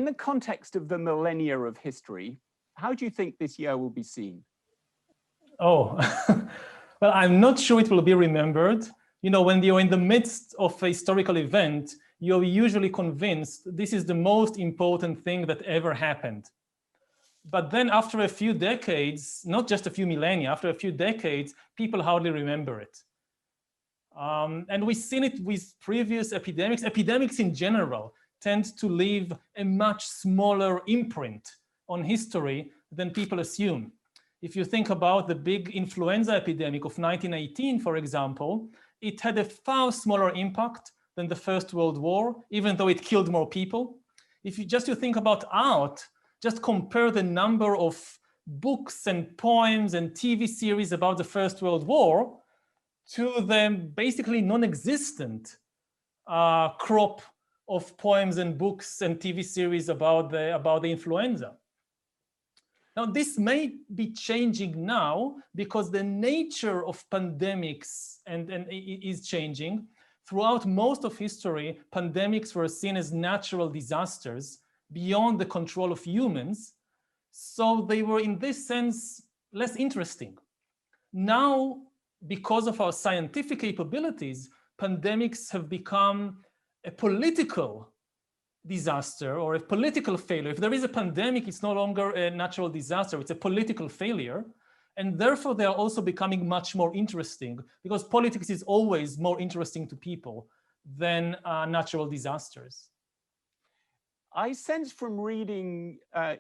the context of the millennia of history, how do you think this year will be seen? Oh, well, I'm not sure it will be remembered. You know, when you're in the midst of a historical event, you're usually convinced this is the most important thing that ever happened. But then after a few decades, not just a few millennia, after a few decades, people hardly remember it. And we've seen it with previous epidemics. Epidemics in general tend to leave a much smaller imprint on history than people assume. If you think about the big influenza epidemic of 1918, for example, it had a far smaller impact than the First World War, even though it killed more people. If you think about art, just compare the number of books and poems and TV series about the First World War to the basically non-existent crop of poems and books and TV series about the influenza. Now, this may be changing now because the nature of pandemics is changing. Throughout most of history, pandemics were seen as natural disasters beyond the control of humans. So they were, in this sense, less interesting. Now, because of our scientific capabilities, pandemics have become a political disaster or a political failure. If there is a pandemic, it's no longer a natural disaster, it's a political failure. And therefore, they are also becoming much more interesting because politics is always more interesting to people than natural disasters. I sense from reading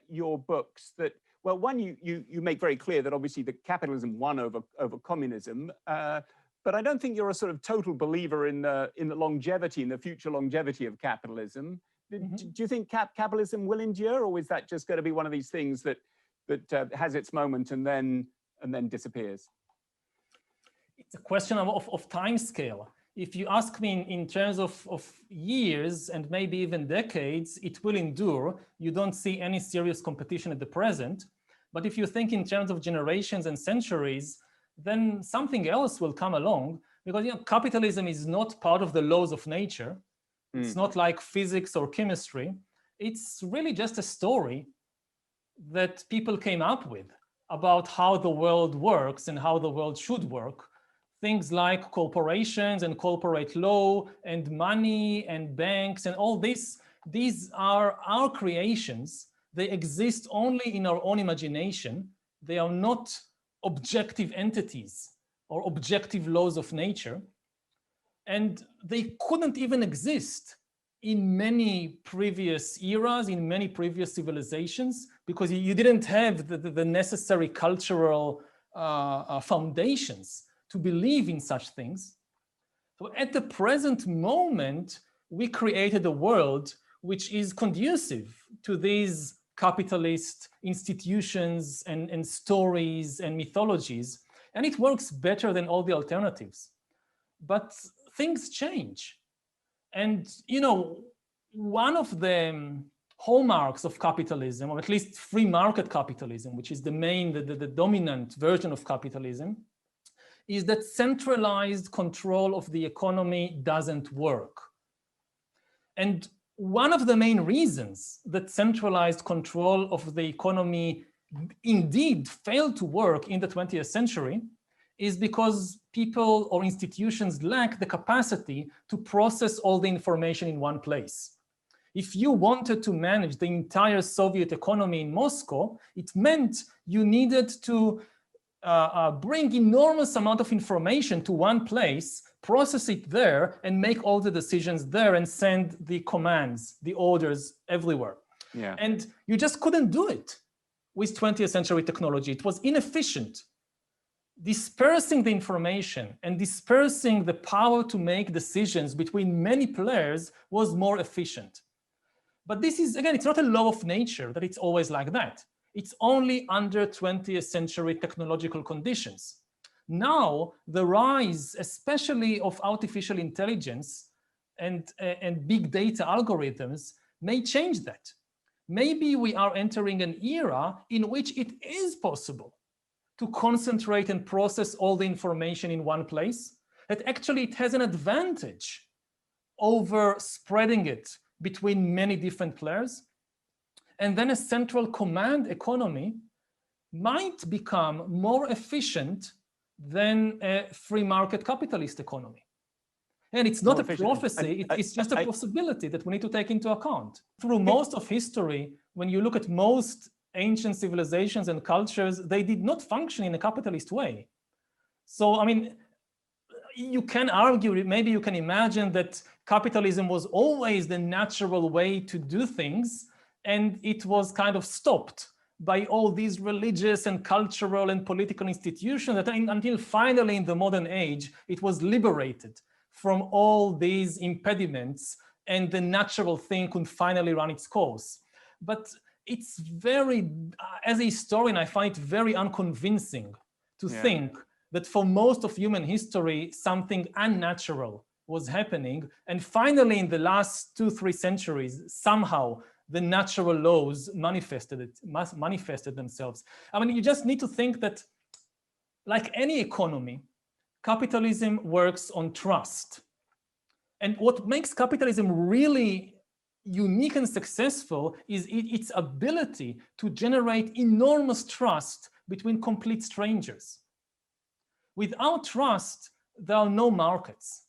your books that, well, one, you make very clear that obviously the capitalism won over communism, but I don't think you're a sort of total believer in the longevity, in the future longevity of capitalism. Mm-hmm. Do you think capitalism will endure, or is that just going to be one of these things that has its moment and then disappears? It's a question of time scale. If you ask me in terms of years and maybe even decades, it will endure. You don't see any serious competition at the present. But if you think in terms of generations and centuries, then something else will come along, because capitalism is not part of the laws of nature. It's not like physics or chemistry. It's really just a story that people came up with about how the world works and how the world should work. Things like corporations and corporate law and money and banks and all this, these are our creations. They exist only in our own imagination. They are not objective entities or objective laws of nature. And they couldn't even exist in many previous eras, in many previous civilizations, because you didn't have the necessary cultural foundations to believe in such things. So at the present moment, we created a world which is conducive to these capitalist institutions and stories and mythologies, and it works better than all the alternatives. But things change. And, one of the hallmarks of capitalism, or at least free market capitalism, which is the dominant version of capitalism, is that centralized control of the economy doesn't work. And one of the main reasons that centralized control of the economy indeed failed to work in the 20th century is because people or institutions lack the capacity to process all the information in one place. If you wanted to manage the entire Soviet economy in Moscow, it meant you needed to bring enormous amount of information to one place, process it there, and make all the decisions there and send the commands, the orders everywhere. Yeah. And you just couldn't do it with 20th century technology. It was inefficient. Dispersing the information and dispersing the power to make decisions between many players was more efficient. But this is, again, it's not a law of nature that it's always like that. It's only under 20th century technological conditions. Now, the rise, especially of artificial intelligence and big data algorithms, may change that. Maybe we are entering an era in which it is possible to concentrate and process all the information in one place, that actually it has an advantage over spreading it between many different players. and then a central command economy might become more efficient than a free market capitalist economy. And it's not a prophecy, it's just a possibility that we need to take into account. Through most of history, when you look at most ancient civilizations and cultures, they did not function in a capitalist way. So, I mean, you can argue, maybe you can imagine that capitalism was always the natural way to do things, and it was kind of stopped by all these religious and cultural and political institutions that until finally in the modern age, it was liberated from all these impediments and the natural thing could finally run its course. But it's very, as a historian, I find it very unconvincing to think that for most of human history, something unnatural was happening. And finally, in the last 2-3 centuries, somehow the natural laws manifested themselves. I mean, you just need to think that, like any economy, capitalism works on trust. And what makes capitalism really unique and successful is its ability to generate enormous trust between complete strangers. Without trust, there are no markets.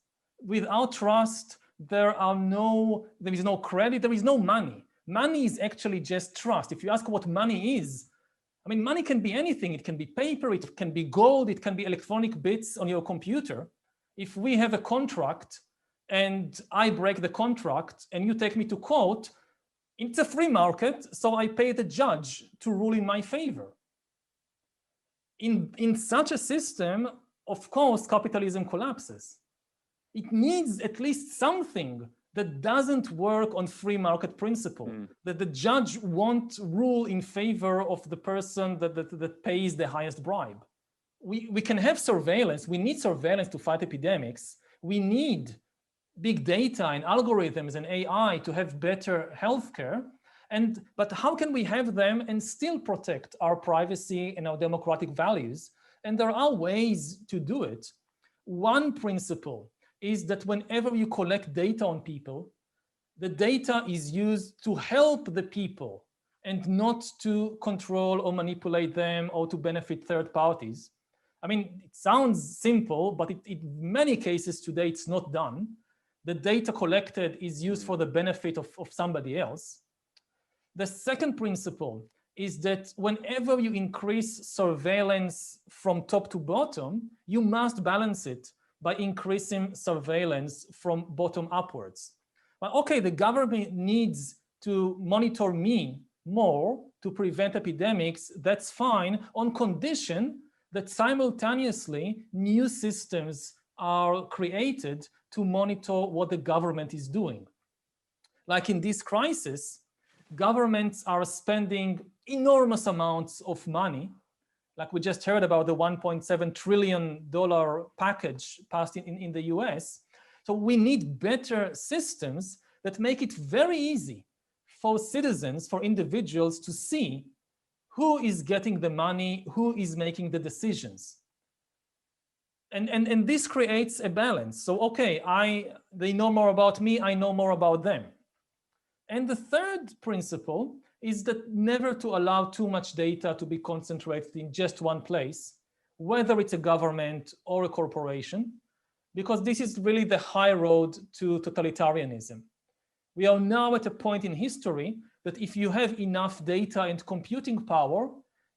Without trust, there is no credit, there is no money. Money is actually just trust. If you ask what money is, I mean, money can be anything. It can be paper, it can be gold, it can be electronic bits on your computer. If we have a contract and I break the contract and you take me to court, it's a free market, so I pay the judge to rule in my favor. In such a system, of course, capitalism collapses. It needs at least something that doesn't work on free market principle, that the judge won't rule in favor of the person that pays the highest bribe. We can have surveillance. We need surveillance to fight epidemics. We need big data and algorithms and AI to have better healthcare. But how can we have them and still protect our privacy and our democratic values? And there are ways to do it. One principle is that whenever you collect data on people, the data is used to help the people and not to control or manipulate them or to benefit third parties. I mean, it sounds simple, but in many cases today it's not done. The data collected is used for the benefit of somebody else. The second principle is that whenever you increase surveillance from top to bottom, you must balance it by increasing surveillance from bottom upwards. But okay, the government needs to monitor me more to prevent epidemics, that's fine, on condition that simultaneously new systems are created to monitor what the government is doing. Like in this crisis, governments are spending enormous amounts of money. Like we just heard about the $1.7 trillion package passed in the US. So we need better systems that make it very easy for citizens, for individuals to see who is getting the money, who is making the decisions. And this creates a balance. So, okay, they know more about me, I know more about them. And the third principle is that never to allow too much data to be concentrated in just one place, whether it's a government or a corporation, because this is really the high road to totalitarianism. We are now at a point in history that if you have enough data and computing power,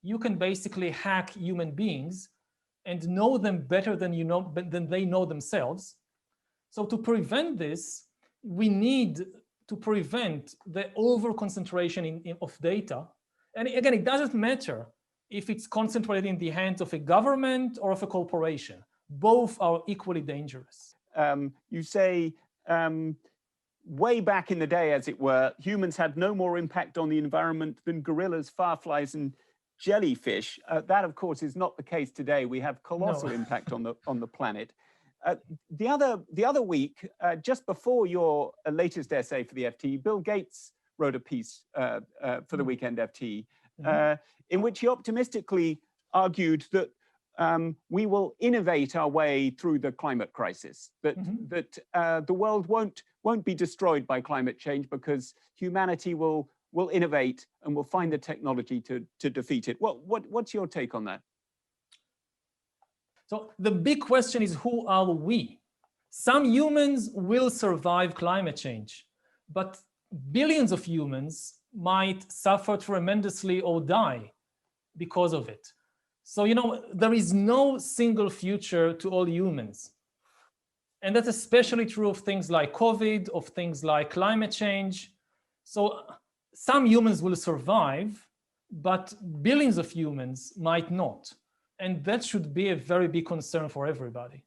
you can basically hack human beings and know them better than they know themselves. So to prevent this, we need to prevent the over-concentration of data. And again, it doesn't matter if it's concentrated in the hands of a government or of a corporation. Both are equally dangerous. You say, way back in the day, as it were, humans had no more impact on the environment than gorillas, fireflies, and jellyfish. That, of course, is not the case today. We have colossal impact on the planet. The other week, just before your latest essay for the FT, Bill Gates wrote a piece for the Weekend FT, in which he optimistically argued that we will innovate our way through the climate crisis, that the world won't be destroyed by climate change because humanity will will innovate and will find the technology to defeat it. What's your take on that? So the big question is, who are we? Some humans will survive climate change, but billions of humans might suffer tremendously or die because of it. So, there is no single future to all humans. And that's especially true of things like COVID, of things like climate change. So some humans will survive, but billions of humans might not. And that should be a very big concern for everybody.